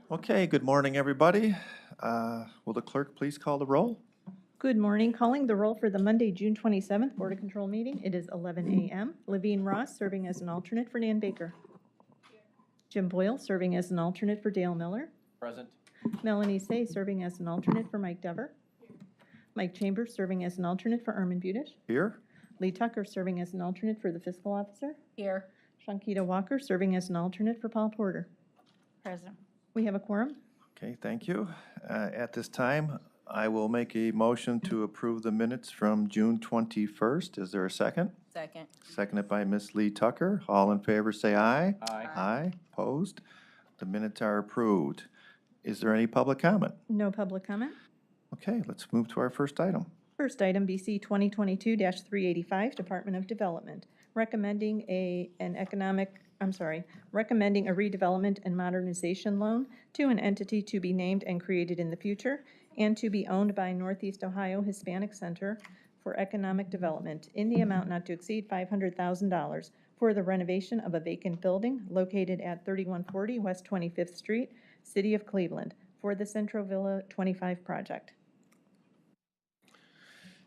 Okay, good morning, everybody. Will the clerk please call the roll? Good morning. Calling the roll for the Monday, June 27th Board of Control meeting. It is 11 a.m. Levine Ross serving as an alternate for Nan Baker. Jim Boyle serving as an alternate for Dale Miller. Present. Melanie Say serving as an alternate for Mike Dever. Mike Chambers serving as an alternate for Armin Budish. Here? Lee Tucker serving as an alternate for the fiscal officer. Here. Shankita Walker serving as an alternate for Paul Porter. Present. We have a quorum. Okay, thank you. At this time, I will make a motion to approve the minutes from June 21st. Is there a second? Second. Seconded by Ms. Lee Tucker. All in favor, say aye. Aye. Aye. Opposed? The minutes are approved. Is there any public comment? No public comment. Okay, let's move to our first item. First item, BC 2022-385, Department of Development, recommending a redevelopment and modernization loan to an entity to be named and created in the future and to be owned by Northeast Ohio Hispanic Center for Economic Development in the amount not to exceed $500,000 for the renovation of a vacant building located at 3140 West 25th Street, City of Cleveland, for the Centro Villa 25 project.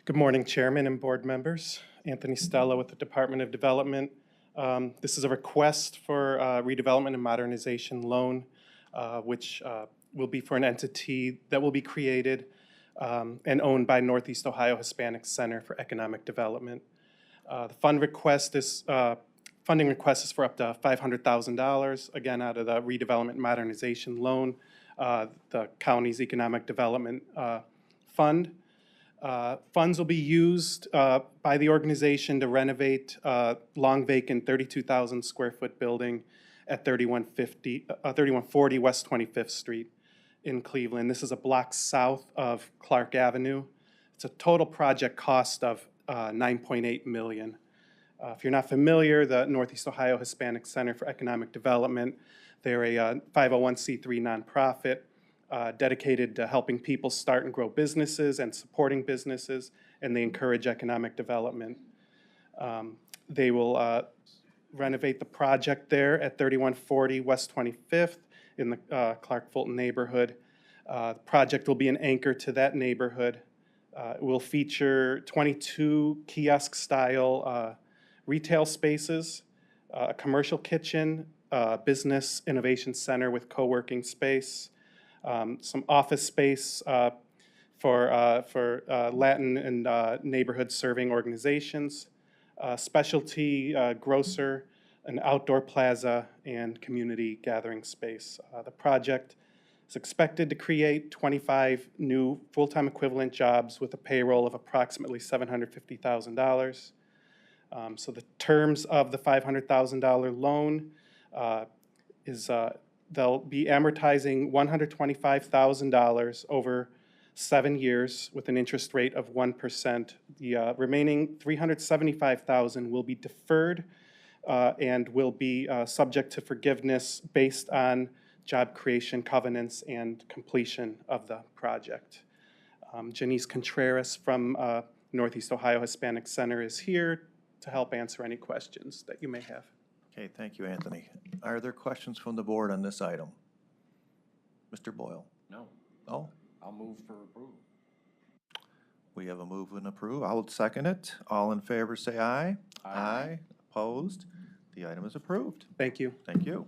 Good morning, Chairman and board members. Anthony Stella with the Department of Development. This is a request for redevelopment and modernization loan, which will be for an entity that will be created and owned by Northeast Ohio Hispanic Center for Economic Development. The funding request is for up to $500,000, again, out of the redevelopment and modernization loan, the county's economic development fund. Funds will be used by the organization to renovate long vacant 32,000 square foot building at 3140 West 25th Street in Cleveland. This is a block south of Clark Avenue. It's a total project cost of $9.8 million. If you're not familiar, the Northeast Ohio Hispanic Center for Economic Development, they're a 501c3 nonprofit. Dedicated to helping people start and grow businesses and supporting businesses, and they encourage economic development. They will renovate the project there at 3140 West 25th in the Clark Fulton neighborhood. The project will be an anchor to that neighborhood. It will feature 22 kiosk-style retail spaces, a commercial kitchen, business innovation center with co-working space, some office space for Latin and neighborhood serving organizations, specialty grocer, an outdoor plaza, and community gathering space. The project is expected to create 25 new full-time equivalent jobs with a payroll of approximately $750,000. So the terms of the $500,000 loan is they'll be amortizing $125,000 over 7 years with an interest rate of 1%. The remaining $375,000 will be deferred and will be subject to forgiveness based on job creation covenants and completion of the project. Janice Contreras from Northeast Ohio Hispanic Center is here to help answer any questions that you may have. Okay, thank you, Anthony. Are there questions from the board on this item? Mr. Boyle? No. No? I'll move for approval. We have a move and approve. I will second it. All in favor, say aye. Aye. Opposed? The item is approved. Thank you. Thank you.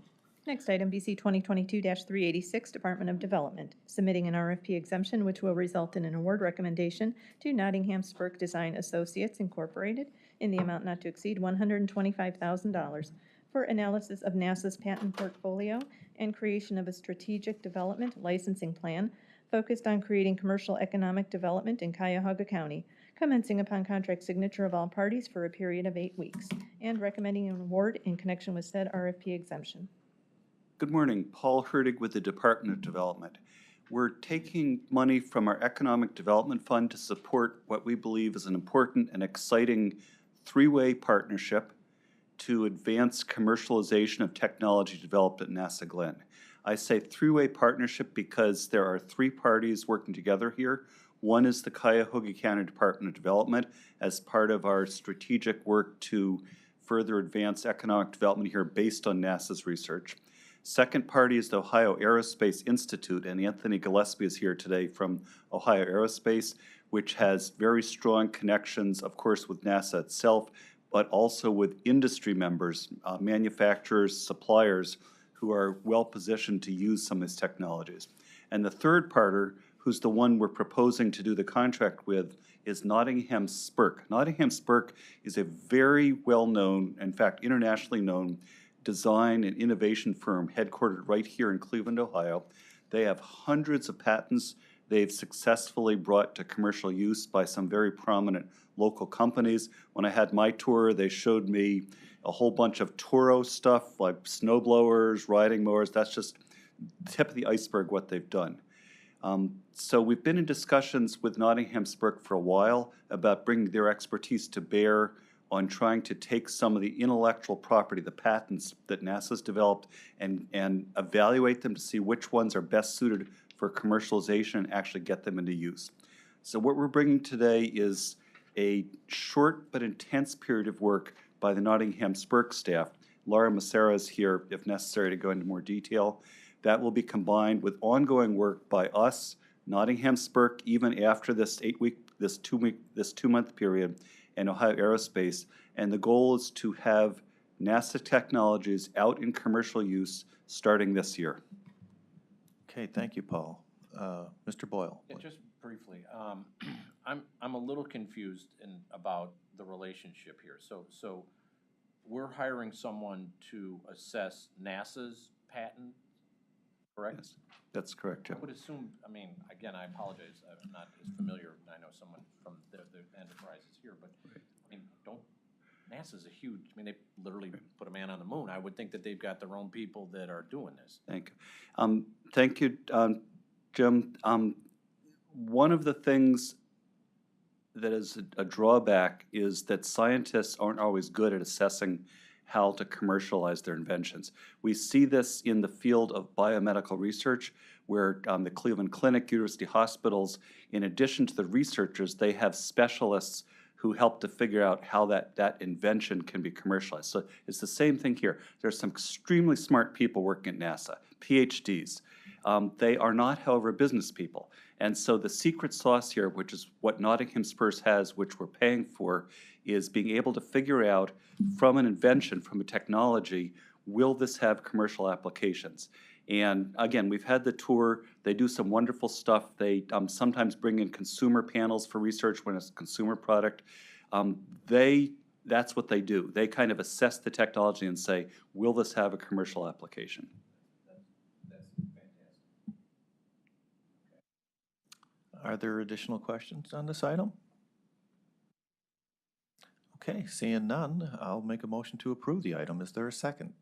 Next item, BC 2022-386, Department of Development, submitting an RFP exemption which will result in an award recommendation to Nottingham Spurk Design Associates Incorporated in the amount not to exceed $125,000 for analysis of NASA's patent portfolio and creation of a strategic development licensing plan focused on creating commercial economic development in Cuyahoga County, commencing upon contract signature of all parties for a period of 8 weeks, and recommending an award in connection with said RFP exemption. Good morning, Paul Hertig with the Department of Development. We're taking money from our Economic Development Fund to support what we believe is an important and exciting three-way partnership to advance commercialization of technology developed at NASA Glenn. I say three-way partnership because there are three parties working together here. One is the Cuyahoga County Department of Development as part of our strategic work to further advance economic development here based on NASA's research. Second party is the Ohio Aerospace Institute, and Anthony Gillespie is here today from Ohio Aerospace, which has very strong connections, of course, with NASA itself, but also with industry members, manufacturers, suppliers, who are well-positioned to use some of these technologies. And the third partner, who's the one we're proposing to do the contract with, is Nottingham Spirk. Nottingham Spirk is a very well-known, in fact, internationally known, design and innovation firm headquartered right here in Cleveland, Ohio. They have hundreds of patents they've successfully brought to commercial use by some very prominent local companies. When I had my tour, they showed me a whole bunch of Toro stuff, like snow blowers, riding mowers. That's just the tip of the iceberg what they've done. So we've been in discussions with Nottingham Spirk for a while about bringing their expertise to bear on trying to take some of the intellectual property, the patents that NASA's developed, and evaluate them to see which ones are best suited for commercialization and actually get them into use. So what we're bringing today is a short but intense period of work by the Nottingham Spirk staff. Laura Macera is here, if necessary, to go into more detail. That will be combined with ongoing work by us, Nottingham Spirk, even after this 2-month period, and Ohio Aerospace. And the goal is to have NASA technologies out in commercial use starting this year. Okay, thank you, Paul. Mr. Boyle? Yeah, just briefly, I'm a little confused about the relationship here. So we're hiring someone to assess NASA's patent, correct? Yes, that's correct, Jim. I would assume, I mean, again, I apologize, I'm not as familiar, I know someone from the enterprise is here, but, I mean, NASA's a huge, I mean, they literally put a man on the moon. I would think that they've got their own people that are doing this. Thank you, Jim. One of the things that is a drawback is that scientists aren't always good at assessing how to commercialize their inventions. We see this in the field of biomedical research, where the Cleveland Clinic, university hospitals, in addition to the researchers, they have specialists who help to figure out how that invention can be commercialized. So it's the same thing here. There's some extremely smart people working at NASA, PhDs. They are not, however, business people. And so the secret sauce here, which is what Nottingham Spurs has, which we're paying for, is being able to figure out from an invention, from a technology, will this have commercial applications? And again, we've had the tour. They do some wonderful stuff. They sometimes bring in consumer panels for research when it's a consumer product. That's what they do. They kind of assess the technology and say, will this have a commercial application? That's fantastic. Are there additional questions on this item? Okay, seeing none, I'll make a motion to approve the item. Is there a second?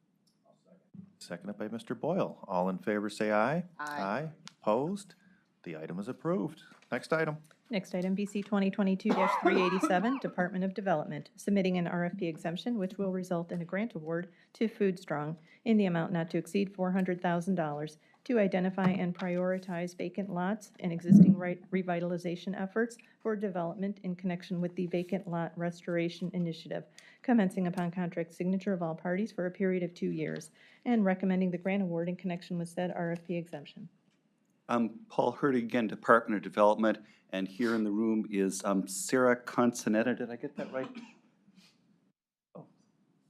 Seconded by Mr. Boyle. All in favor say aye. Aye. Opposed? The item is approved. Next item. Next item, BC 2022-387, Department of Development, submitting an RFP exemption which will result in a grant award to Foodstrong in the amount not to exceed $400,000 to identify and prioritize vacant lots and existing revitalization efforts for development in connection with the Vacant Lot Restoration Initiative, commencing upon contract signature of all parties for a period of 2 years, and recommending the grant award in connection with said RFP exemption. Paul Hurdy, again, Department of Development, and here in the room is Sarah Consonetta. Did I get that right? Oh,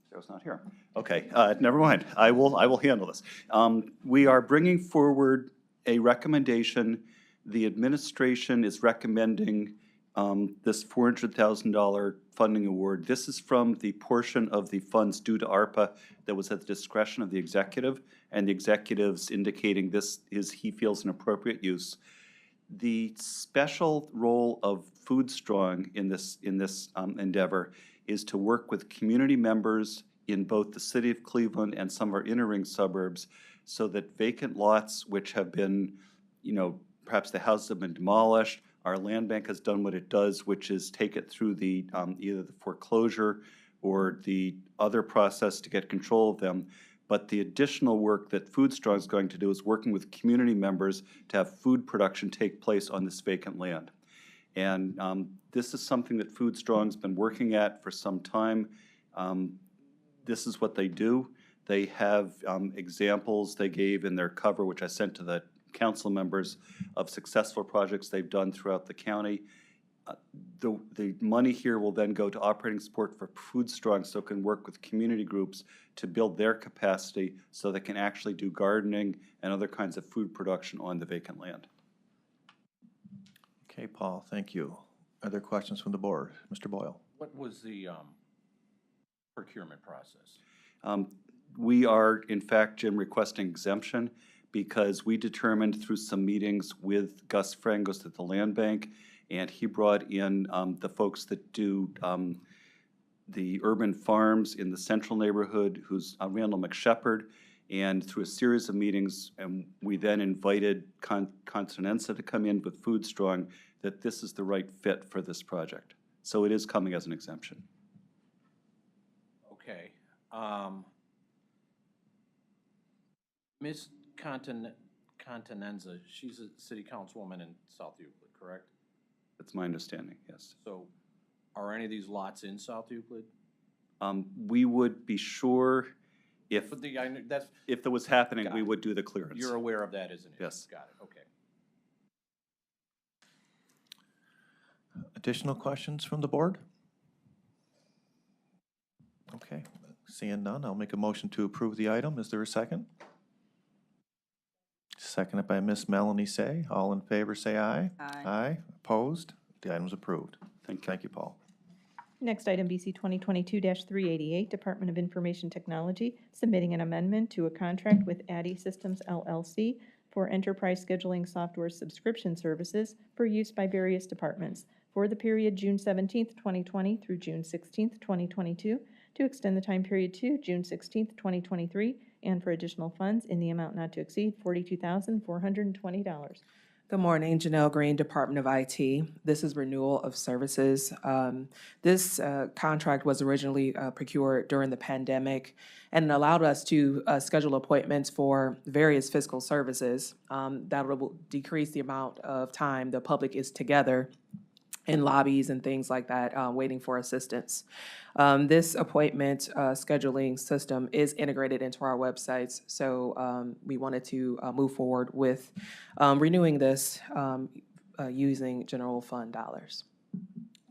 Sarah's not here. Okay, never mind. I will handle this. We are bringing forward a recommendation. The administration is recommending this $400,000 funding award. This is from the portion of the funds due to ARPA that was at the discretion of the executive, and the executive's indicating this is, he feels, an appropriate use. The special role of Foodstrong in this endeavor is to work with community members in both the city of Cleveland and some of our inner ring suburbs, so that vacant lots which have been, perhaps the houses have been demolished. Our land bank has done what it does, which is take it through the either the foreclosure or the other process to get control of them. But the additional work that Foodstrong is going to do is working with community members to have food production take place on this vacant land. And this is something that Foodstrong's been working at for some time. This is what they do. They have examples they gave in their cover, which I sent to the council members, of successful projects they've done throughout the county. The money here will then go to operating support for Food Strong, so it can work with community groups to build their capacity so they can actually do gardening and other kinds of food production on the vacant land. Okay, Paul, thank you. Other questions from the board? Mr. Boyle? What was the procurement process? We are, in fact, Jim, requesting exemption because we determined through some meetings with Gus Frangos at the Land Bank, and he brought in the folks that do the urban farms in the central neighborhood, who's Randall McShepard, and through a series of meetings, and we then invited Continenza to come in with Food Strong, that this is the right fit for this project. So it is coming as an exemption. Okay. Ms. Continenza, she's a city councilwoman in South Euclid, correct? That's my understanding, yes. So are any of these lots in South Euclid? We would be sure if, But I know that's, if it was happening, Got we it. would do the clearance. you're aware of that, isn't it? Yes. Got it, okay. Additional questions from the board? Okay, seeing none, I'll make a motion to approve the item. Is there a second? Seconded by Miss Melanie Say. All in favor, say aye. Aye. Aye. Opposed? The item's approved. Thank you. Thank you, Paul. Next item, BC 2022-388, Department of Information Technology, submitting an amendment to a contract with Addie Systems LLC for enterprise scheduling software subscription services for use by various departments for the period June 17th, 2020 through June 16th, 2022, to extend the time period to June 16th, 2023, and for additional funds in the amount not to exceed $42,420. Good morning, Janelle Green, Department of IT. This is renewal of services. This contract was originally procured during the pandemic and allowed us to schedule appointments for various fiscal services. That will decrease the amount of time the public is together in lobbies and things like that, waiting for assistance. This appointment scheduling system is integrated into our websites, so we wanted to move forward with renewing this using general fund dollars.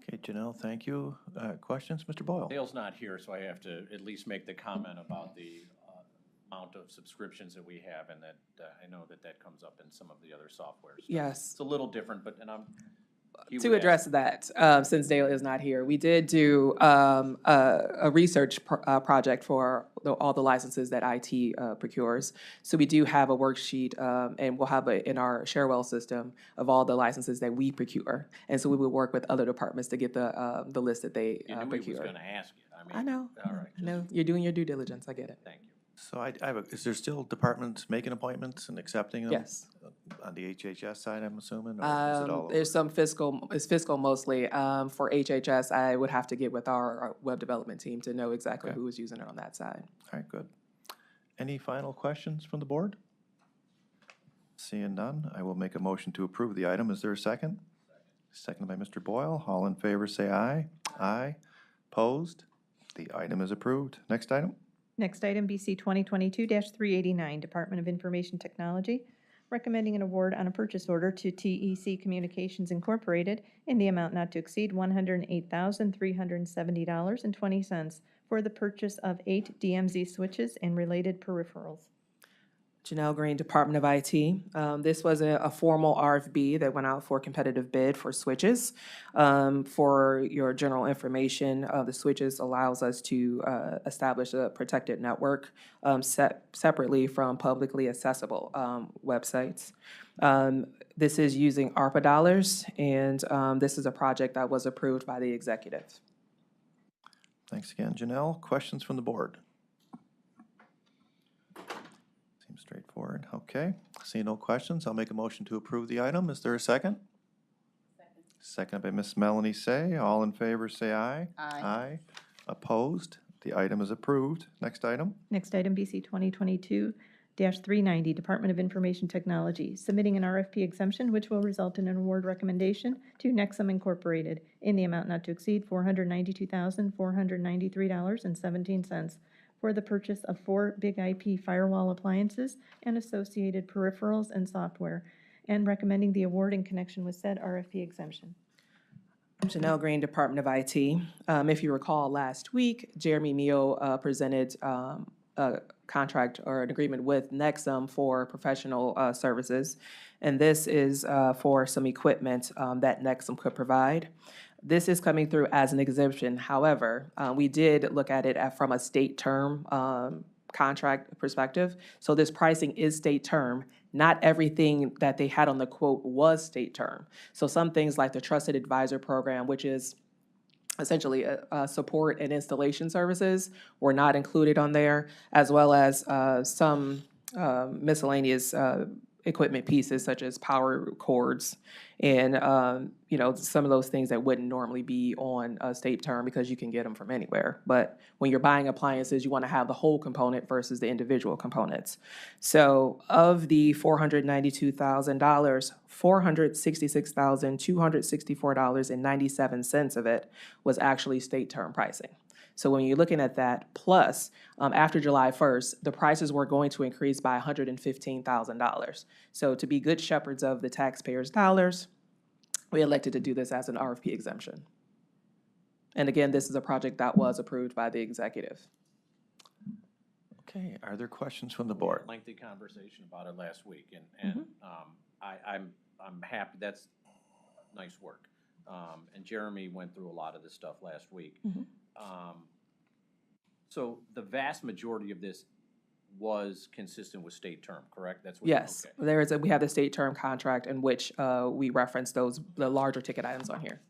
Okay, Janelle, thank you. Questions? Mr. Boyle? Dale's not here, so I have to at least make the comment about the amount of subscriptions that we have, and that I know that that comes up in some of the other softwares. Yes. It's a little different, but, and To address that, since Dale is not here, we did do a research project for all the licenses that IT procures. So we do have a worksheet, and we'll have it in our Sharewell system of all the licenses that we procure. And so we would work with other departments to get the list that they You knew he was procure. gonna ask you. I mean. I know. All right. I know. You're doing your due diligence. I get it. Thank you. So I have is there still departments making appointments and accepting them? Yes. On the HHS side, I'm assuming, or is it all over? There's some fiscal, it's fiscal mostly. For HHS, I would have to get with our web development team to know exactly Okay. who is using it on that side. All right, good. Any final questions from the board? Seeing none, I will make a motion to approve the item. Is there a second? Seconded by Mr. Boyle. All in favor, say aye. Aye. Opposed? The item is approved. Next item? Next item, BC 2022-389, Department of Information Technology, recommending an award on a purchase order to TEC Communications Incorporated in the amount not to exceed $108,370.20 for the purchase of 8 DMZ switches and related peripherals. Janelle Green, Department of IT. This was a formal RFB that went out for competitive bid for switches. For your general information, the switches allows us to establish a protected network separately from publicly accessible websites. This is using ARPA dollars, and this is a project that was approved by the executive. Thanks again, Janelle. Questions from the board? Seems straightforward. Okay. Seeing no questions, I'll make a motion to approve the item. Is there a second? Second by Miss Melanie Say. All in favor, say aye. Aye. Aye. Opposed? The item is approved. Next item? Next item, BC 2022-390, Department of Information Technology, submitting an RFP exemption which will result in an award recommendation to Nexum Incorporated in the amount not to exceed $492,493.17 for the purchase of 4 Big IP firewall appliances and associated peripherals and software, and recommending the award in connection with said RFP exemption. Janelle Green, Department of IT. If you recall, last week, Jeremy Mio presented a contract or an agreement with Nexum for professional services. And this is for some equipment that Nexum could provide. This is coming through as an exemption. However, we did look at it from a state term contract perspective. So this pricing is state term. Not everything that they had on the quote was state term. So some things like the Trusted Advisor Program, which is essentially support and installation services, were not included on there, as well as some miscellaneous equipment pieces such as power cords and some of those things that wouldn't normally be on a state term because you can get them from anywhere. But when you're buying appliances, you want to have the whole component versus the individual components. So of the $492,000, $466,264.97 of it was actually state term pricing. So when you're looking at that, plus after July 1st, the prices were going to increase by $115,000. So to be good shepherds of the taxpayers' dollars, we elected to do this as an RFP exemption. And again, this is a project that was approved by the executive. Okay, are there questions from the board? Lengthy conversation about it last week, and I'm happy. That's nice work. And Jeremy went through a lot of this stuff last week. So the vast majority of this was consistent with state term, correct? That's what. Yes, Okay. we have the state term contract in which we reference the larger ticket items on here.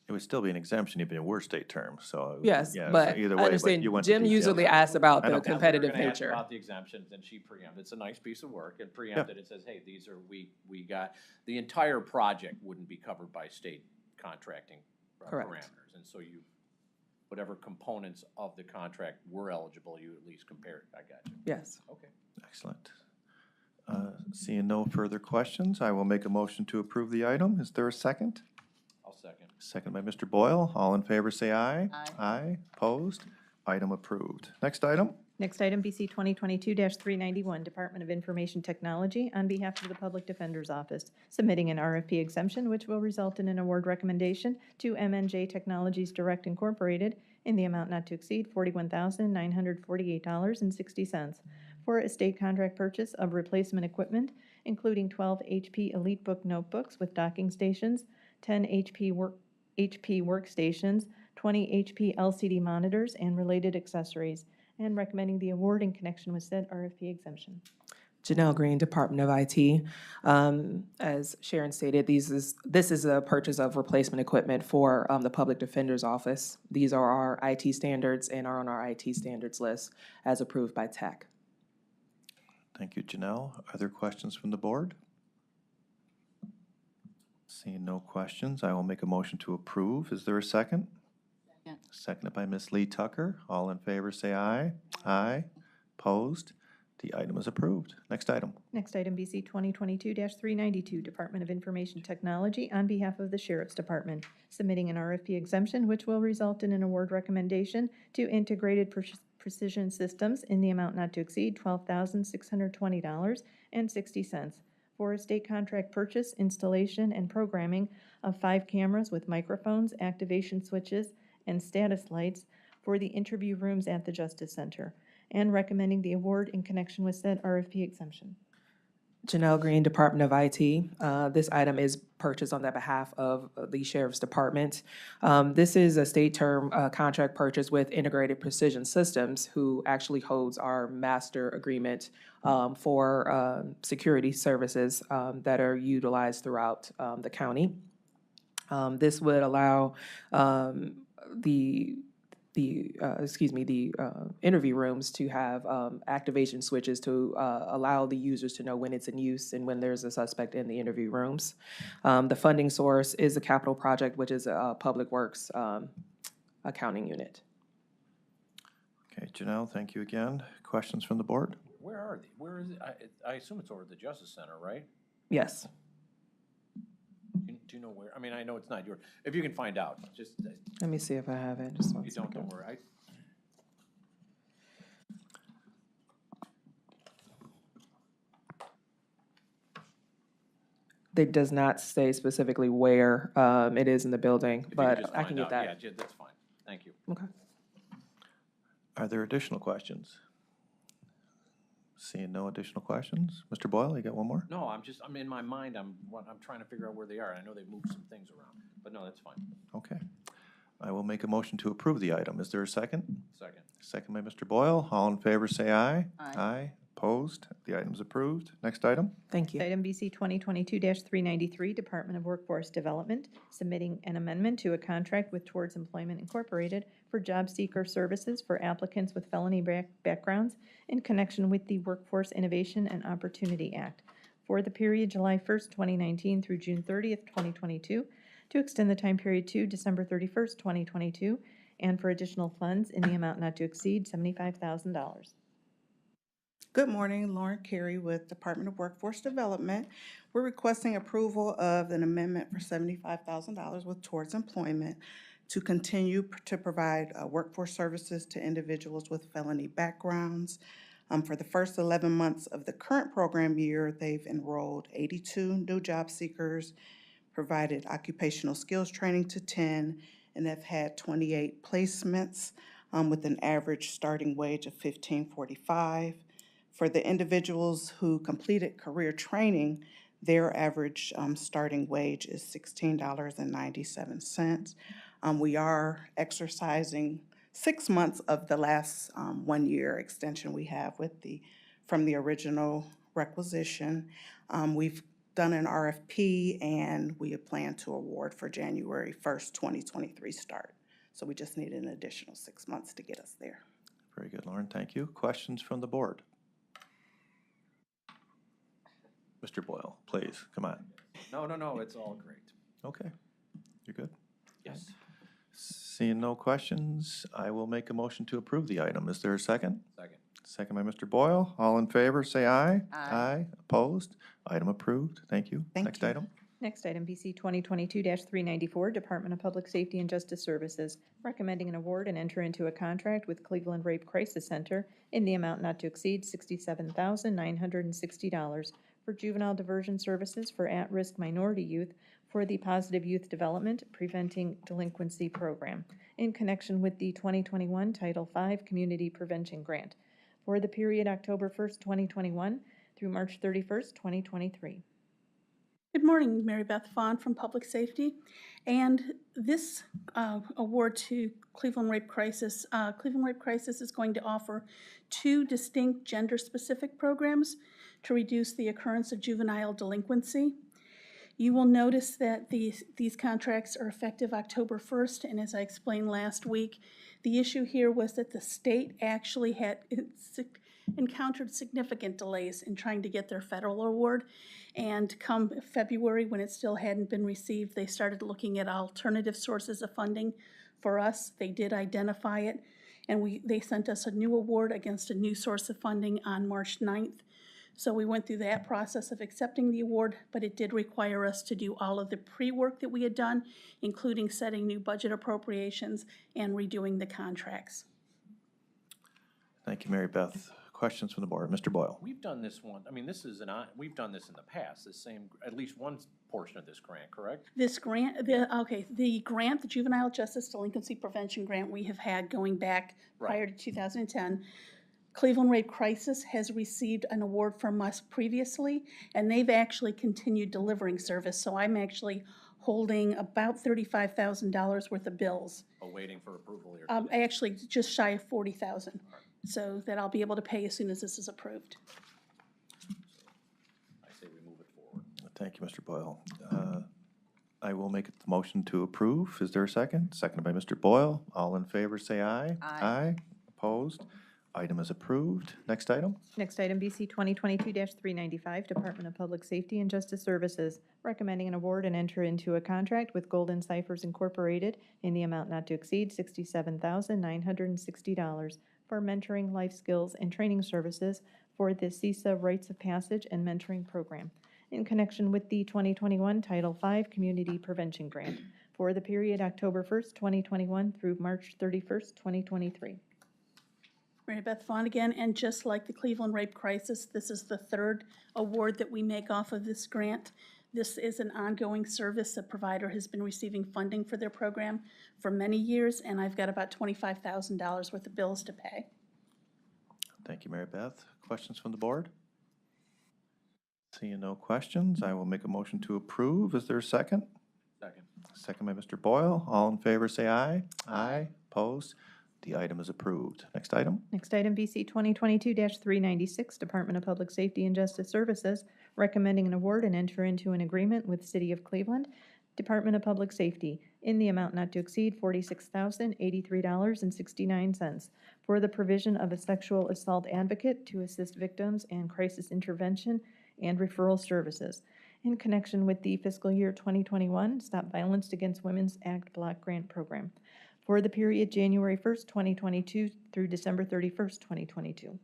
It would still be an exemption even if it were state term, so. Yes, yeah, so but either I way, understand you went to Jim details. usually asks about I the know. competitive We're gonna ask nature. about the exemptions, and she preempted. It's a nice piece of work. It preempted. It says, hey, these are, we got, the entire project wouldn't be covered by state contracting Correct. parameters. And so you, whatever components of the contract were eligible, you at least compared. I got you. Yes. Okay. Excellent. Seeing no further questions, I will make a motion to approve the item. Is there a second? I'll second. Second by Mr. Boyle. All in favor, say aye. Aye. Aye. Opposed? Item approved. Next item? Next item, BC 2022-391, Department of Information Technology, on behalf of the Public Defender's Office, submitting an RFP exemption, which will result in an award recommendation to MNJ Technologies Direct Incorporated in the amount not to exceed $41,948.60 for a state contract purchase of replacement equipment, including 12 HP EliteBook notebooks with docking stations, 10 HP workstations, 20 HP LCD monitors, and related accessories, and recommending the award in connection with said RFP exemption. Janelle Green, Department of IT. As Sharon stated, this is a purchase of replacement equipment for the Public Defender's Office. These are our IT standards and are on our IT standards list as approved by TAC. Thank you, Janelle. Are there questions from the board? Seeing no questions, I will make a motion to approve. Is there a second? Second. Seconded by Ms. Lee Tucker. All in favor, say aye. Aye. Opposed? The item is approved. Next item. Next item, BC 2022-392, Department of Information Technology, on behalf of the Sheriff's Department, submitting an RFP exemption, which will result in an award recommendation to Integrated Precision Systems in the amount not to exceed $12,620.60 for a state contract purchase, installation, and programming of 5 cameras with microphones, activation switches, and status lights for the interview rooms at the Justice Center, and recommending the award in connection with said RFP exemption. Janelle Green, Department of IT. This item is purchased on the behalf of the Sheriff's Department. This is a state term contract purchase with Integrated Precision Systems, who actually holds our master agreement for security services that are utilized throughout the county. This would allow the interview rooms to have activation switches to allow the users to know when it's in use and when there's a suspect in the interview rooms. The funding source is a capital project, which is a Public Works accounting unit. Okay, Janelle, thank you again. Questions from the board? Where are they? Where is it? I assume it's over at the Justice Center, right? Yes. Do you know where? I mean, I know it's not yours. If you can find out, just, Let me see if I have it. Just one if you don't second. worry. It does not say specifically where it is in the building, If you could but just I can find get out, that. yeah, that's fine. Thank you. Okay. Are there additional questions? Seeing no additional questions? Mr. Boyle, you got one more? No, I'm in my mind, I'm trying to figure out where they are. I know they've moved some things around, but no, that's fine. Okay. I will make a motion to approve the item. Is there a second? Second. Second by Mr. Boyle. All in favor, say aye. Aye. Aye. Opposed? The item's approved. Next item? Thank you. Item BC 2022-393, Department of Workforce Development, submitting an amendment to a contract with Towards Employment Incorporated for job seeker services for applicants with felony backgrounds in connection with the Workforce Innovation and Opportunity Act for the period July 1st, 2019 through June 30th, 2022, to extend the time period to December 31st, 2022, and for additional funds in the amount not to exceed $75,000. Good morning, Lauren Carey with Department of Workforce Development. We're requesting approval of an amendment for $75,000 with Towards Employment to continue to provide workforce services to individuals with felony backgrounds. For the first 11 months of the current program year, they've enrolled 82 new job seekers, provided occupational skills training to 10, and have had 28 placements with an average starting wage of $15.45. For the individuals who completed career training, their average starting wage is $16.97. We are exercising 6 months of the last 1 year extension we have from the original requisition. We've done an RFP and we plan to award for January 1st, 2023 start. So we just need an additional 6 months to get us there. Very good, Lauren. Thank you. Questions from the board? Mr. Boyle, please, come on. No, it's all great. Okay. You're good? Yes. Seeing no questions, I will make a motion to approve the item. Is there a second? Second. Second by Mr. Boyle. All in favor, say aye. Aye. Opposed? Item approved. Thank you. Thank Next you. item? Next item, BC 2022-394, Department of Public Safety and Justice Services, recommending an award and enter into a contract with Cleveland Rape Crisis Center in the amount not to exceed $67,960 for juvenile diversion services for at-risk minority youth for the Positive Youth Development Preventing Delinquency Program in connection with the 2021 Title V Community Prevention Grant for the period October 1st, 2021 through March 31st, 2023. Good morning, Mary Beth Vaughn from Public Safety. And this award to Cleveland Rape Crisis is going to offer 2 distinct gender-specific programs to reduce the occurrence of juvenile delinquency. You will notice that these contracts are effective October 1st, and as I explained last week, the issue here was that the state actually had encountered significant delays in trying to get their federal award, and come February, when it still hadn't been received, they started looking at alternative sources of funding for us. They did identify it, and they sent us a new award against a new source of funding on March 9th. So we went through that process of accepting the award, but it did require us to do all of the pre-work that we had done, including setting new budget appropriations and redoing the contracts. Thank you, Mary Beth. Questions from the board? Mr. Boyle? We've done this one, we've done this in the past, at least one portion of this grant, correct? This grant, the grant, the Juvenile Justice Delinquency Prevention Grant we have had going back prior to 2010, Cleveland Rape Crisis has received an award from us previously, and they've actually continued delivering service. So I'm actually holding about $35,000 worth of bills. Awaiting for approval here. Actually, just shy of $40,000. So that I'll be able to pay as soon as this is approved. I say we move it forward. Thank you, Mr. Boyle. I will make the motion to approve. Is there a second? Seconded by Mr. Boyle. All in favor, say aye. Aye. Opposed? Item is approved. Next item? Next item, BC 2022-395, Department of Public Safety and Justice Services, recommending an award and enter into a contract with Golden Ciphers Incorporated in the amount not to exceed $67,960 for mentoring, life skills, and training services for the CISA Rites of Passage and Mentoring Program in connection with the 2021 Title V Community Prevention Grant for the period October 1st, 2021 through March 31st, 2023. Mary Beth Vaughn again, and just like the Cleveland Rape Crisis, this is the 3rd award that we make off of this grant. This is an ongoing service. The provider has been receiving funding for their program for many years, and I've got about $25,000 worth of bills to pay. Thank you, Mary Beth. Questions from the board? Seeing no questions, I will make a motion to approve. Is there a second? Second. Second by Mr. Boyle. All in favor, say aye. Aye. Opposed? The item is approved. Next item. Next item, BC 2022-396, Department of Public Safety and Justice Services, recommending an award and enter into an agreement with City of Cleveland, Department of Public Safety, in the amount not to exceed $46,083.69 for the provision of a sexual assault advocate to assist victims and crisis intervention and referral services in connection with the fiscal year 2021 Stop Violence Against Women's Act Block Grant Program for the period January 1st, 2022 through December 31st, 2022.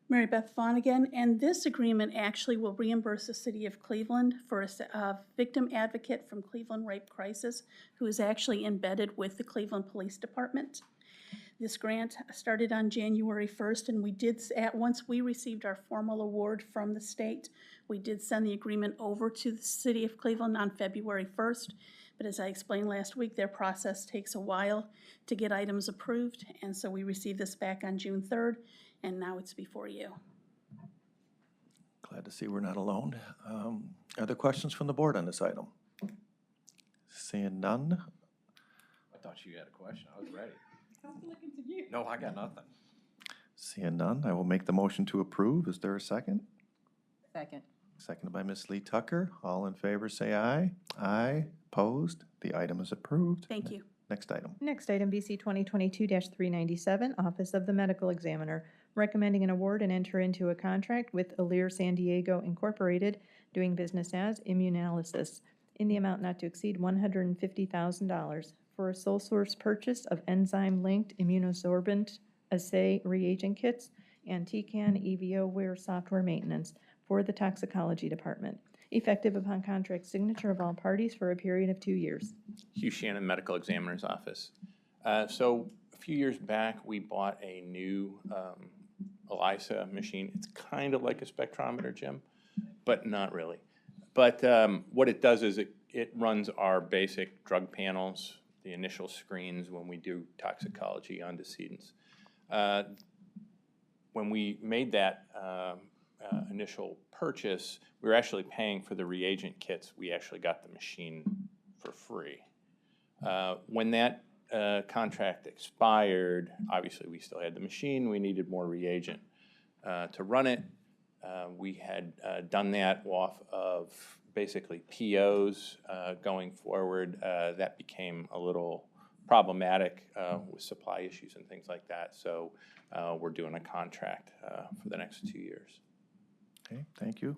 Mary Beth Vaughn again, and this agreement actually will reimburse the City of Cleveland for a victim advocate from Cleveland Rape Crisis who is actually embedded with the Cleveland Police Department. This grant started on January 1st, and we did, once we received our formal award from the state, we did send the agreement over to the City of Cleveland on February 1st. But as I explained last week, their process takes a while to get items approved, and so we received this back on June 3rd, and now it's before you. Glad to see we're not alone. Are there questions from the board on this item? Seeing none, I thought you had a question. I was ready. I was looking to you. No, I got nothing. seeing none, I will make the motion to approve. Is there a second? Second. Seconded by Ms. Lee Tucker. All in favor, say aye. Aye. Opposed? The item is approved. Thank you. Next item. Next item, BC 2022-397, Office of the Medical Examiner, recommending an award and enter into a contract with Alere San Diego Incorporated, doing business as Immunalysis, in the amount not to exceed $150,000 for a sole source purchase of enzyme-linked immunosorbent assay reagent kits and TCAN EVOware software maintenance for the toxicology department, effective upon contract signature of all parties for a period of 2 years. Hugh Shannon, Medical Examiner's Office. So a few years back, we bought a new ELISA machine. It's kind of like a spectrometer, Jim, but not really. But what it does is it runs our basic drug panels, the initial screens when we do toxicology antecedents. When we made that initial purchase, we were actually paying for the reagent kits. We actually got the machine for free. When that contract expired, obviously we still had the machine. We needed more reagent to run it. We had done that off of basically POs going forward. That became a little problematic with supply issues and things like that. So we're doing a contract for the next 2 years. Okay, thank you.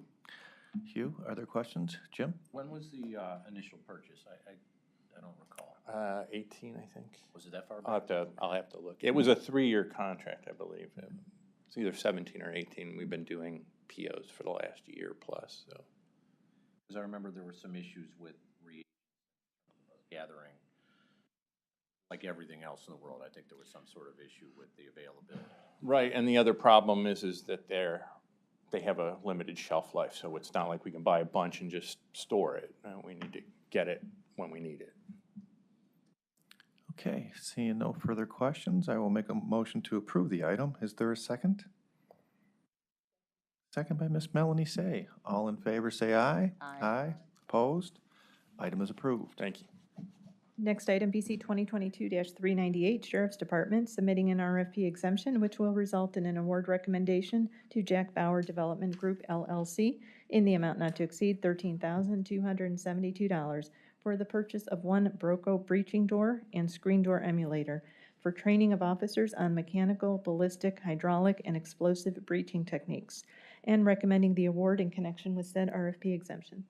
Hugh, are there questions? Jim? When was the initial purchase? I don't recall. 18, I think. Was it that far back? I'll have to look. It was a 3-year contract, I believe. It's either 17 or 18. We've been doing POs for the last year plus. So. Because I remember there were some issues with gathering. Like everything else in the world, I think there was some sort of issue with the availability. Right, and the other problem is that they have a limited shelf life, so it's not like we can buy a bunch and just store it. We need to get it when we need it. Okay, seeing no further questions, I will make a motion to approve the item. Is there a second? Second by Miss Melanie Say. All in favor, say aye. Aye. Aye. Opposed? Item is approved. Thank you. Next item, BC 2022-398, Sheriff's Department, submitting an RFP exemption, which will result in an award recommendation to Jack Bauer Development Group, LLC, in the amount not to exceed $13,272 for the purchase of one Broco breaching door and screen door emulator for training of officers on mechanical, ballistic, hydraulic, and explosive breaching techniques, and recommending the award in connection with said RFP exemption.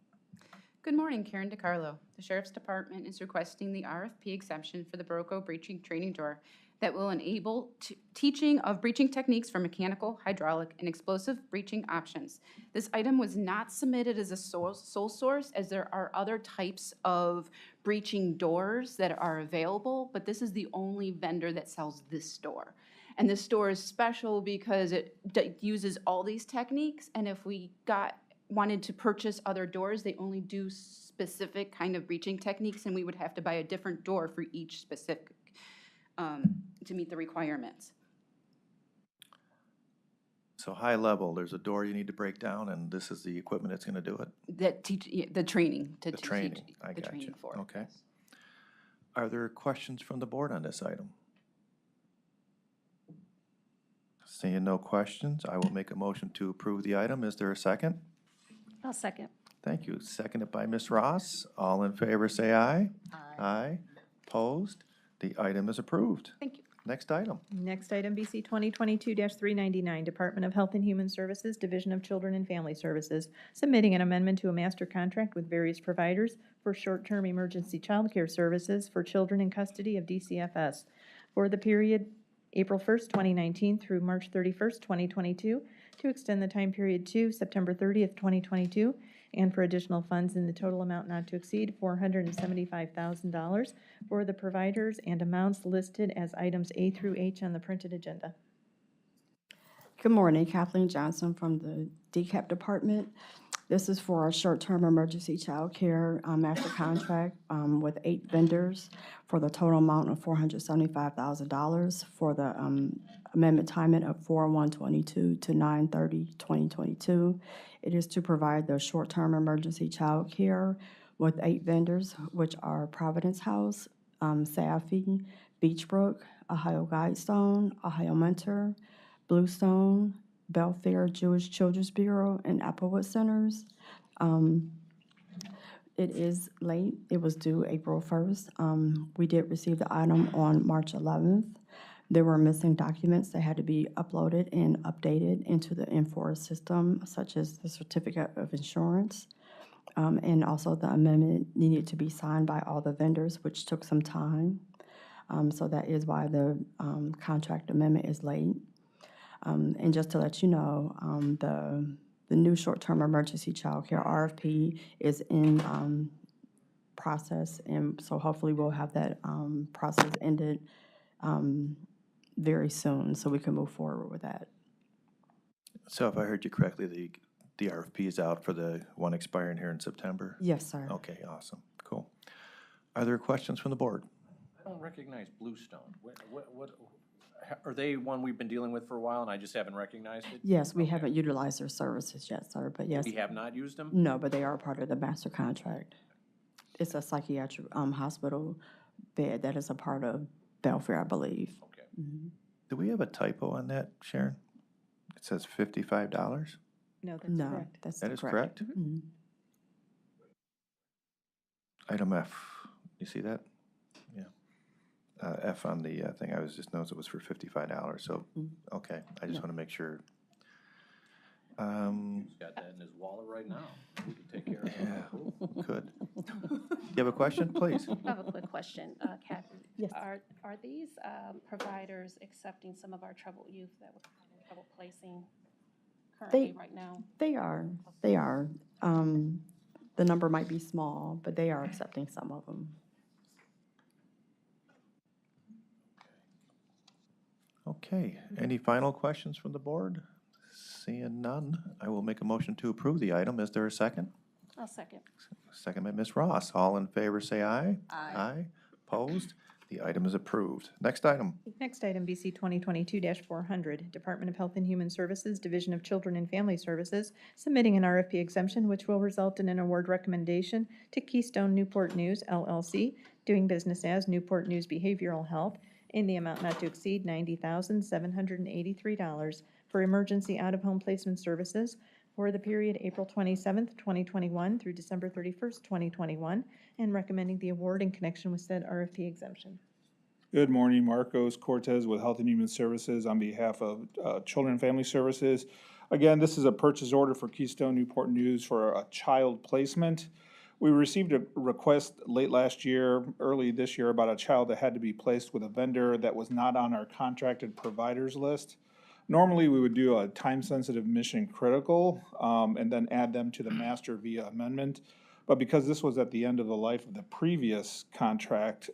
Good morning, Karen DiCarlo. The Sheriff's Department is requesting the RFP exemption for the Broco breaching training door that will enable teaching of breaching techniques for mechanical, hydraulic, and explosive breaching options. This item was not submitted as a sole source, as there are other types of breaching doors that are available, but this is the only vendor that sells this door. And this door is special because it uses all these techniques, and if we got wanted to purchase other doors, they only do specific kind of breaching techniques, and we would have to buy a different door for each specific, to meet the requirements. So high level, there's a door you need to break down, and this is the equipment that's gonna do it? That teach, yeah, the training, to The teach training, I the got training you. for it. Okay. Are there questions from the board on this item? Seeing no questions, I will make a motion to approve the item. Is there a second? I'll second. Thank you. Seconded by Ms. Ross. All in favor, say aye. Aye. Aye. Opposed? The item is approved. Thank you. Next item. Next item, BC 2022-399, Department of Health and Human Services, Division of Children and Family Services, submitting an amendment to a master contract with various providers for short-term emergency child care services for children in custody of DCFS for the period April 1st, 2019 through March 31st, 2022, to extend the time period to September 30th, 2022, and for additional funds in the total amount not to exceed $475,000 for the providers and amounts listed as items A through H on the printed agenda. Good morning, Kathleen Johnson from the DCAP Department. This is for our short-term emergency child care master contract with 8 vendors for the total amount of $475,000 for the amendment timing of 4/1/22 to 9/30/2022. It is to provide the short-term emergency child care with 8 vendors, which are Providence House, Safi, Beachbrook, Ohio Guidestone, Ohio Mentor, Bluestone, Belfair Jewish Children's Bureau, and Applewood Centers. It is late. It was due April 1st. We did receive the item on March 11th. There were missing documents that had to be uploaded and updated into the Infor system, such as the certificate of insurance. And also the amendment needed to be signed by all the vendors, which took some time. So that is why the contract amendment is late. And just to let you know, the new short-term emergency child care RFP is in process, and so hopefully we'll have that process ended very soon, so we can move forward with that. So if I heard you correctly, the RFP is out for the one expiring here in September? Yes, sir. Okay, awesome, cool. Are there questions from the board? I don't recognize Bluestone. What, are they one we've been dealing with for a while and I just haven't recognized it? Yes, we Okay. haven't utilized their services yet, sir, but yes. We have not used them? No, but they are part of the master contract. It's a psychiatric hospital bed that is a part of Belfair, I believe. Okay. Do we have a typo on that, Sharon? It says $55? No, that's No, correct. that's That is correct. correct? Mhm. Item F, you see that? Yeah. F on the thing, I was just noticed it was for $55, so, okay, I just Yeah. want to make sure. He's got that in his wallet right now. We can take care of Yeah, it. good. You have a question, please? I have a quick question, Kathy. Yes. Are these providers accepting some of our troubled youth that we're having trouble placing currently right now? They are. The number might be small, but they are accepting some of them. Okay, any final questions from the board? Seeing none, I will make a motion to approve the item. Is there a second? I'll second. Second by Ms. Ross. All in favor, say aye. Aye. Opposed? The item is approved. Next item. Next item, BC 2022-400, Department of Health and Human Services, Division of Children and Family Services, submitting an RFP exemption which will result in an award recommendation to Keystone Newport News, LLC, doing business as Newport News Behavioral Health, in the amount not to exceed $90,783 for emergency out-of-home placement services for the period April 27th, 2021 through December 31st, 2021, and recommending the award in connection with said RFP exemption. Good morning, Marcos Cortez with Health and Human Services on behalf of Children and Family Services. Again, this is a purchase order for Keystone Newport News for a child placement. We received a request late last year, early this year, about a child that had to be placed with a vendor that was not on our contracted providers list. Normally, we would do a time-sensitive mission critical and then add them to the master via amendment. But because this was at the end of the life of the previous contract,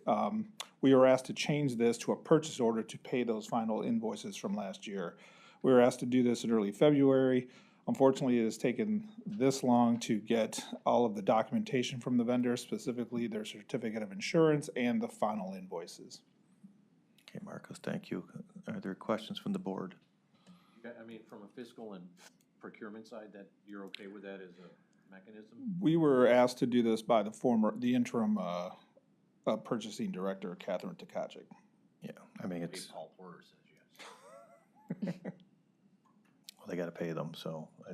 we were asked to change this to a purchase order to pay those final invoices from last year. We were asked to do this in early February. Unfortunately, it has taken this long to get all of the documentation from the vendor, specifically their certificate of insurance and the final invoices. Okay, Marcos, thank you. Are there questions from the board? I mean, from a fiscal and procurement side, that you're okay with that as a mechanism? We were asked to do this by the interim purchasing director, Catherine Takacic. Yeah, I mean, Maybe it's, Paul Porter says yes. well, they gotta pay them, so. I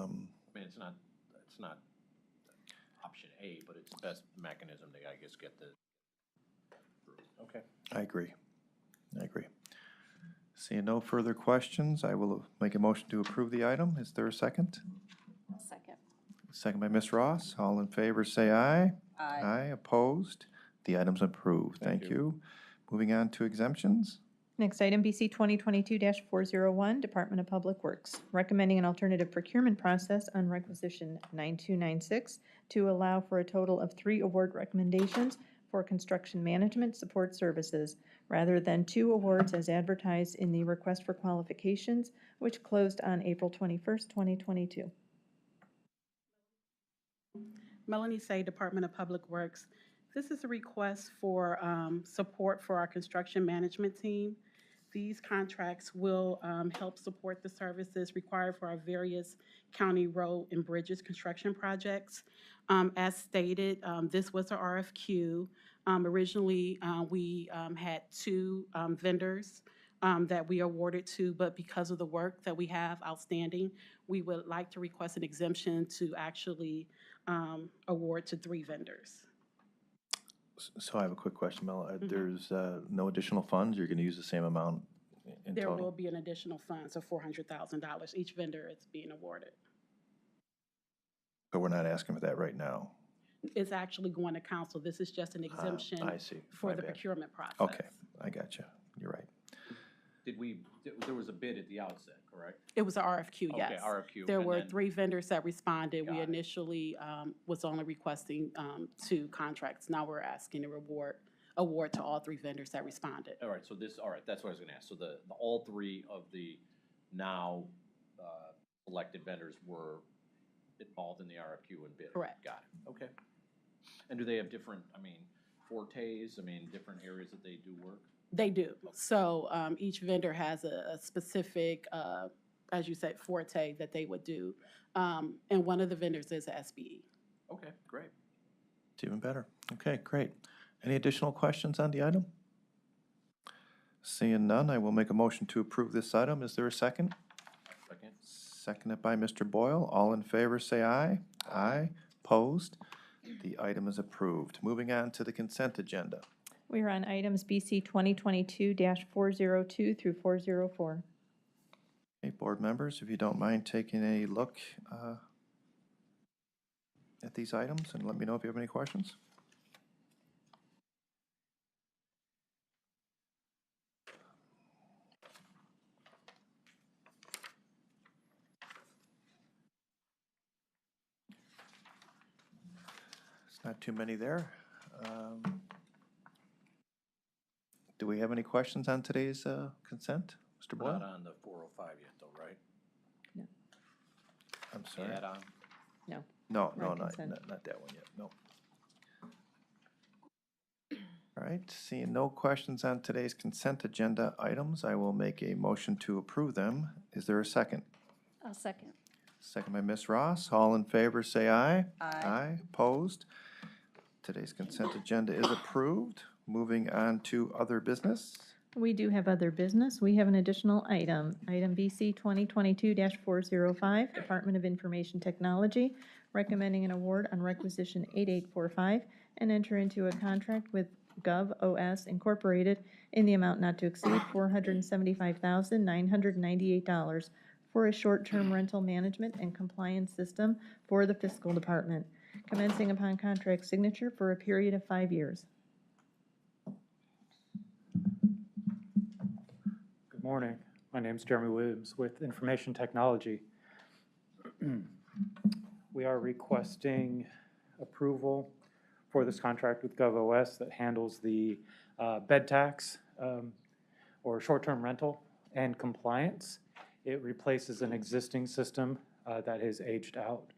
mean, it's not option A, but it's the best mechanism to, I guess, get the, okay. I agree. Seeing no further questions, I will make a motion to approve the item. Is there a second? Second. Second by Ms. Ross. All in favor, say aye. Aye, opposed. The item's approved. Thank you. Moving on to exemptions. Next item, BC 2022-401, Department of Public Works, recommending an alternative procurement process on requisition 9296 to allow for a total of 3 award recommendations for construction management support services, rather than 2 awards as advertised in the request for qualifications, which closed on April 21st, 2022. Melanie Say, Department of Public Works. This is a request for support for our construction management team. These contracts will help support the services required for our various county road and bridges construction projects. As stated, this was a RFQ. Originally, we had 2 vendors that we awarded to, but because of the work that we have outstanding, we would like to request an exemption to actually award to 3 vendors. So I have a quick question, Mel. There's no additional funds? You're gonna use the same amount in There will total? be an additional funds of $400,000. Each vendor is being awarded. But we're not asking for that right now? It's actually going to council. This is just an exemption I see. for My the bad. procurement process. Okay, I got you. You're right. There was a bid at the outset, correct? It was a RFQ, Okay, yes. RFQ, There and were then- 3 vendors that responded. We Got it. initially was only requesting 2 contracts. Now we're asking to award to all 3 vendors that responded. All right, so all right, that's what I was gonna ask. So all 3 of the now elected vendors were involved in the RFQ and bid? Correct. Got it, okay. And do they have different, fortes, different areas that they do work? They do. So each vendor has a specific, as you said, forte that they would do. And one of the vendors is a SBE. Okay, great. It's even better. Okay, great. Any additional questions on the item? Seeing none, I will make a motion to approve this item. Is there a second? Second? Seconded by Mr. Boyle. All in favor, say aye. Aye. Opposed? The item is approved. Moving on to the consent agenda. We are on items BC 2022-402 through 404. Okay, board members, if you don't mind taking a look at these items and let me know if you have any questions. It's not too many there. Do we have any questions on today's consent, Mr. We're not Boyle? on the 405 yet, though, right? I'm sorry. Add-on? No. No, We're on not consent. that one yet, no. All right, seeing no questions on today's consent agenda items, I will make a motion to approve them. Is there a second? I'll second. Second by Ms. Ross. All in favor, say aye. Aye. Aye, opposed. Today's consent agenda is approved. Moving on to other business. We do have other business. We have an additional item, item BC 2022-405, Department of Information Technology, recommending an award on requisition 8845 and enter into a contract with GovOS Incorporated in the amount not to exceed $475,998 for a short-term rental management and compliance system for the fiscal department, commencing upon contract signature for a period of 5 years. Good morning. My name is Jeremy Williams with Information Technology. We are requesting approval for this contract with GovOS that handles the bed tax or short-term rental and compliance. It replaces an existing system that has aged out.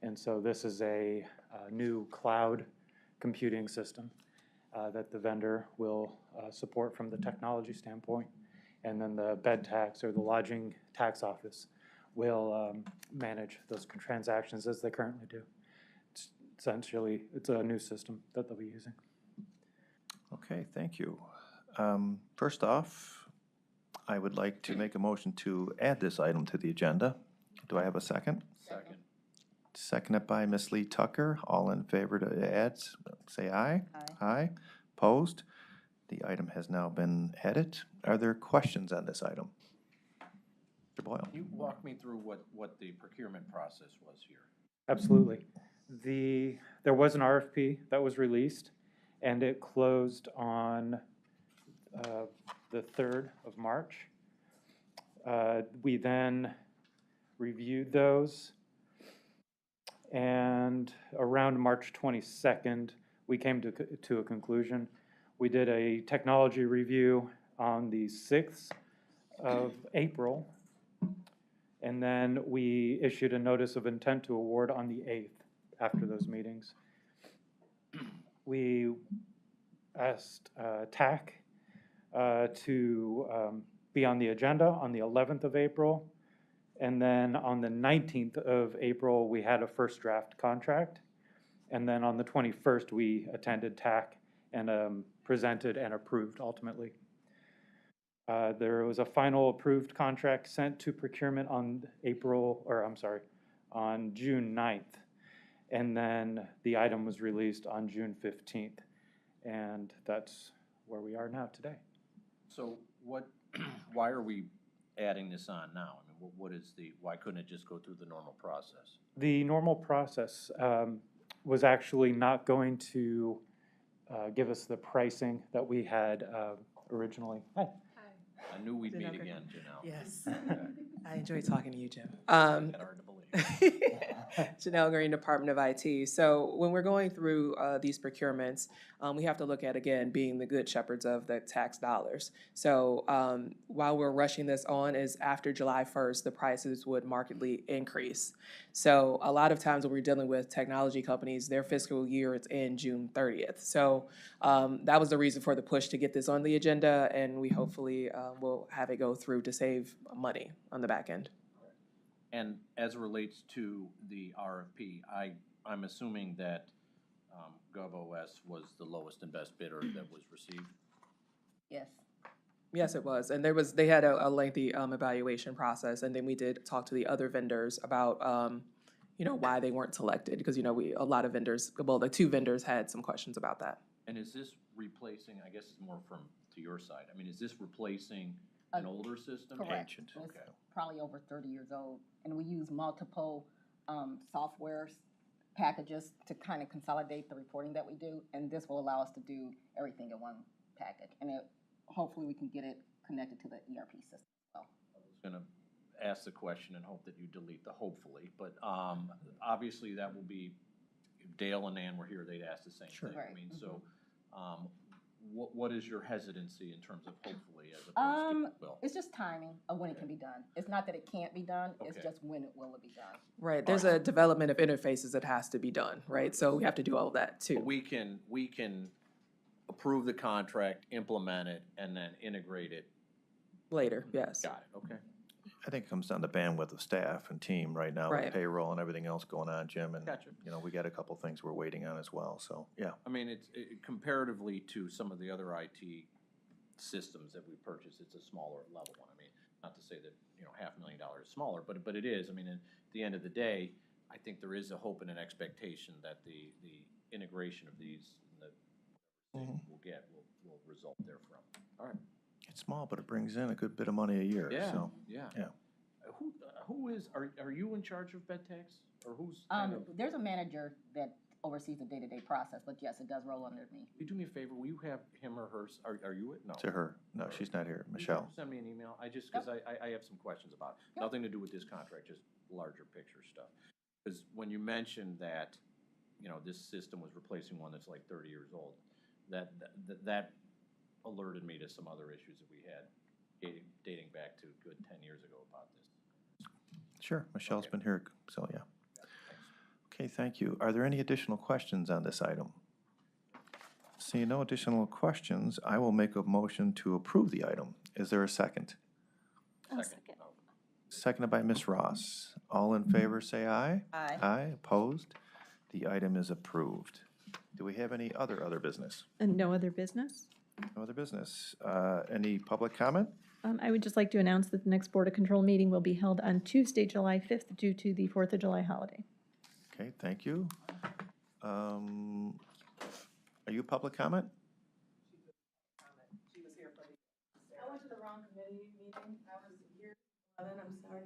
And so this is a new cloud computing system that the vendor will support from the technology standpoint. And then the bed tax or the lodging tax office will manage those transactions as they currently do. Essentially, it's a new system that they'll be using. Okay, thank you. First off, I would like to make a motion to add this item to the agenda. Do I have a second? Second. Seconded by Ms. Lee Tucker. All in favor to add, say aye. Aye. Aye. Opposed? The item has now been added. Are there questions on this item? Mr. Boyle? Can you walk me through what the procurement process was here? Absolutely. There was an RFP that was released, and it closed on the 3rd of March. We then reviewed those, and around March 22nd, we came to a conclusion. We did a technology review on the 6th of April, and then we issued a notice of intent to award on the 8th after those meetings. We asked TAC to be on the agenda on the 11th of April. And then on the 19th of April, we had a first draft contract. And then on the 21st, we attended TAC and presented and approved ultimately. There was a final approved contract sent to procurement on on June 9th. And then the item was released on June 15th. And that's where we are now today. So why are we adding this on now? I mean, why couldn't it just go through the normal process? The normal process was actually not going to give us the pricing that we had originally. Hi. I knew we'd meet again, Janelle. Yes. I enjoy talking to you, Jim. Hard to believe. Janelle Green, Department of IT. So when we're going through these procurements, we have to look at, again, being the good shepherds of the tax dollars. So while we're rushing this on is after July 1st, the prices would markedly increase. So a lot of times when we're dealing with technology companies, their fiscal year is in June 30th. So that was the reason for the push to get this on the agenda, and we hopefully will have it go through to save money on the back end. And as it relates to the RFP, I'm assuming that GovOS was the lowest and best bidder that was received? Yes. Yes, it was. And they had a lengthy evaluation process, and then we did talk to the other vendors about, why they weren't selected, because, a lot of vendors, well, the 2 vendors had some questions about that. And is this replacing, I guess it's more to your side, I mean, is this replacing an older system? Correct. Ancient. It's Okay. probably over 30 years old, and we use multiple software packages to kind of consolidate the reporting that we do, and this will allow us to do everything in one package, and hopefully we can get it connected to the ERP system. So. I was gonna ask the question and hope that you delete the hopefully, but obviously that will be, if Dale and Ann were here, they'd ask the same thing. Right. I mean, so what is your hesitancy in terms of hopefully as opposed to will? It's just timing of when it can be done. It's not that it can't be done, it's Okay. just when it will be done. Right. There's a development of interfaces that has to be done, right? So we have to do all of that too. But we can approve the contract, implement it, and then integrate it. Later, yes. Got it, okay. I think it comes down to bandwidth of staff and team right now, Right. with payroll and everything else going on, Jim. And, Gotcha. we got a couple things we're waiting on as well, so, yeah. I mean, it's comparatively to some of the other IT systems that we purchased, it's a smaller level one. I mean, not to say that, $500,000 is smaller, but it is. I mean, at the end of the day, I think there is a hope and an expectation that the integration of these that we'll get will result therefrom. All right. It's small, but it brings in a good bit of money a year, so. Yeah. Yeah. Who is, are you in charge of bed tax, or who's? kind of- There's a manager that oversees the day-to-day process, but yes, it does roll under me. Will you do me a favor, will you have him or her, are you it? No. To her. No, she's not here. Will you Michelle. Send me an email, because I have some questions about it. Yep. Nothing to do with this contract, just larger picture stuff. Because when you mentioned that, this system was replacing one that's like 30 years old, that alerted me to some other issues that we had dating back to a good 10 years ago about this. Sure, Michelle's been here, so yeah. Okay, thank you. Are there any additional questions on this item? Seeing no additional questions, I will make a motion to approve the item. Is there a second? Second. Seconded by Ms. Ross. All in favor, say aye. Aye. Aye, opposed? The item is approved. Do we have any other business? And no other business? No other business. Any public comment? I would just like to announce that the next Board of Control meeting will be held on Tuesday, July 5th, due to the 4th of July holiday. Okay, thank you. Are you public comment? I went to the wrong committee meeting. I was here, I'm sorry.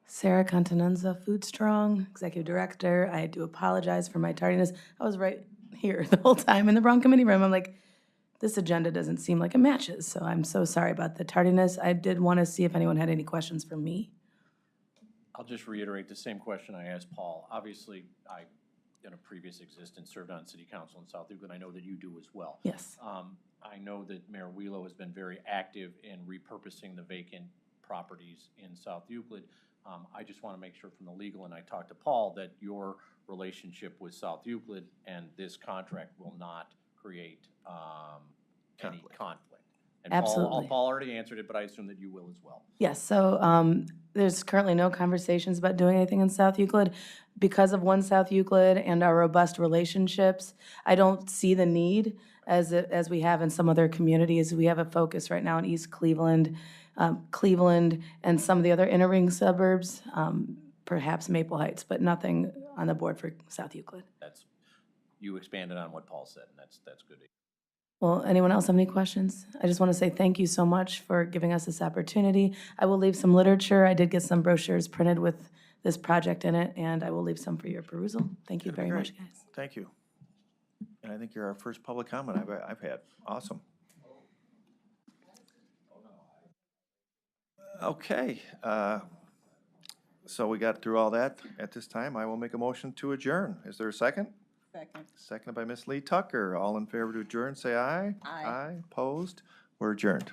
Sarah Continenza, Food Strong, Executive Director. I do apologize for my tardiness. I was right here the whole time in the wrong committee room. I'm like, this agenda doesn't seem like it matches, so I'm so sorry about the tardiness. I did want to see if anyone had any questions for me. I'll just reiterate the same question I asked Paul. Obviously, I, in a previous existence, served on city council in South Euclid. I know that you do as well. Yes. I know that Mayor Wheelo has been very active in repurposing the vacant properties in South Euclid. I just want to make sure from the legal, and I talked to Paul, that your relationship with South Euclid and this contract will not create any conflict. And Absolutely. Paul already answered it, but I assume that you will as well. Yes, so there's currently no conversations about doing anything in South Euclid. Because of One South Euclid and our robust relationships, I don't see the need as we have in some other communities. We have a focus right now in East Cleveland, Cleveland, and some of the other inner ring suburbs, perhaps Maple Heights, but nothing on the board for South Euclid. You expanded on what Paul said, and that's good. Well, anyone else have any questions? I just want to say thank you so much for giving us this opportunity. I will leave some literature. I did get some brochures printed with this project in it, and I will leave some for your perusal. Thank you That'd be very much, great. guys. Thank you. And I think you're our first public comment I've had. Awesome. Okay, so we got through all that. At this time, I will make a motion to adjourn. Is there a second? Second. Seconded by Ms. Lee Tucker. All in favor to adjourn, say aye. Aye. Aye, opposed? We're adjourned.